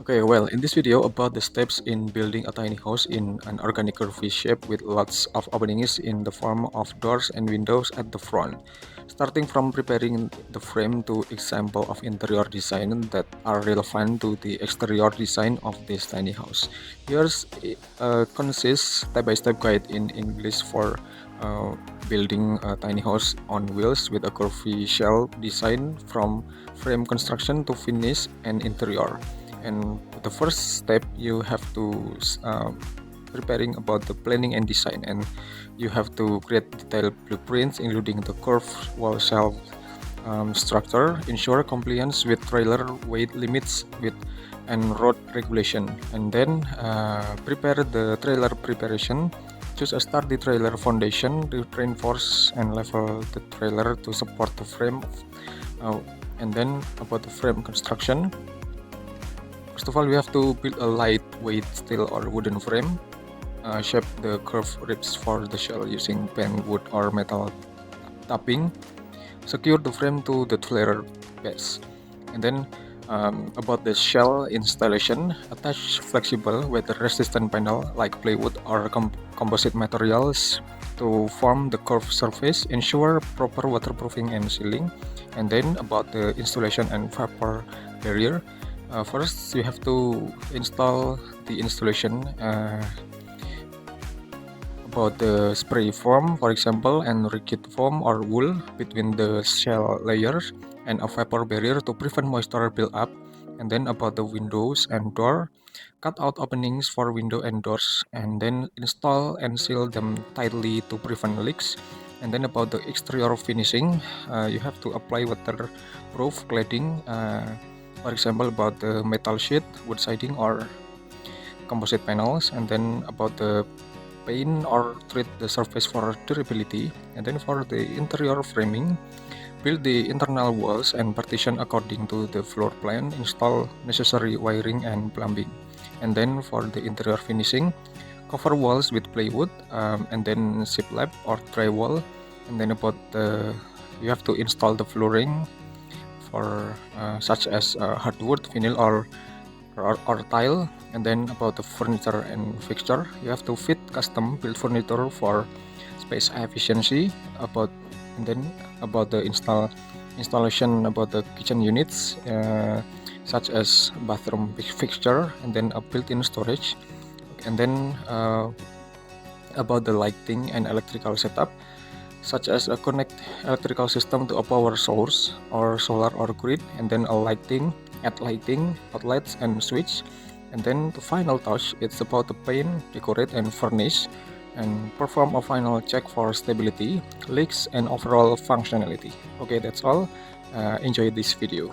Okay, well, in this video about the steps in building a tiny house in an organic curvy shape with lots of openings in the form of doors and windows at the front. Starting from preparing the frame to example of interior design that are relevant to the exterior design of this tiny house. Here's a concise step-by-step guide in English for uh, building a tiny house on wheels with a curvy shell design from frame construction to finish and interior. And the first step you have to preparing about the planning and design, and you have to create detailed blueprints including the curved wall shelf structure, ensure compliance with trailer weight limits with and road regulation, and then prepare the trailer preparation. Choose a sturdy trailer foundation to reinforce and level the trailer to support the frame. uh, and then about the frame construction. First of all, we have to build a lightweight steel or wooden frame. Shape the curved ribs for the shell using pen wood or metal tapping. Secure the frame to the trailer base. And then about the shell installation, attach flexible weather-resistant panel like plywood or composite materials to form the curved surface. Ensure proper waterproofing and sealing. And then about the installation and vapor barrier. First, you have to install the installation about the spray foam, for example, and rigid foam or wool between the shell layers, and a vapor barrier to prevent moisture build-up. And then about the windows and door, cut out openings for window and doors, and then install and seal them tightly to prevent leaks. And then about the exterior finishing, you have to apply waterproof cladding, for example, about the metal sheet, wood siding, or composite panels. And then about the paint or treat the surface for durability. And then for the interior framing, build the internal walls and partition according to the floor plan. Install necessary wiring and plumbing. And then for the interior finishing, cover walls with plywood, and then shiplap or drywall. And then about the you have to install the flooring for such as hardwood, vinyl, or tile. And then about the furniture and fixture, you have to fit custom built furniture for space efficiency. And then about the installation about the kitchen units, such as bathroom fixture, and then a built-in storage. And then about the lighting and electrical setup, such as a connect electrical system to a power source or solar or grid. And then a add lighting, outlets, and switch. And then the final touch, it's about the paint, decorate, and furnish, and perform a final check for stability, leaks, and overall functionality. Okay, that's all. Enjoy this video.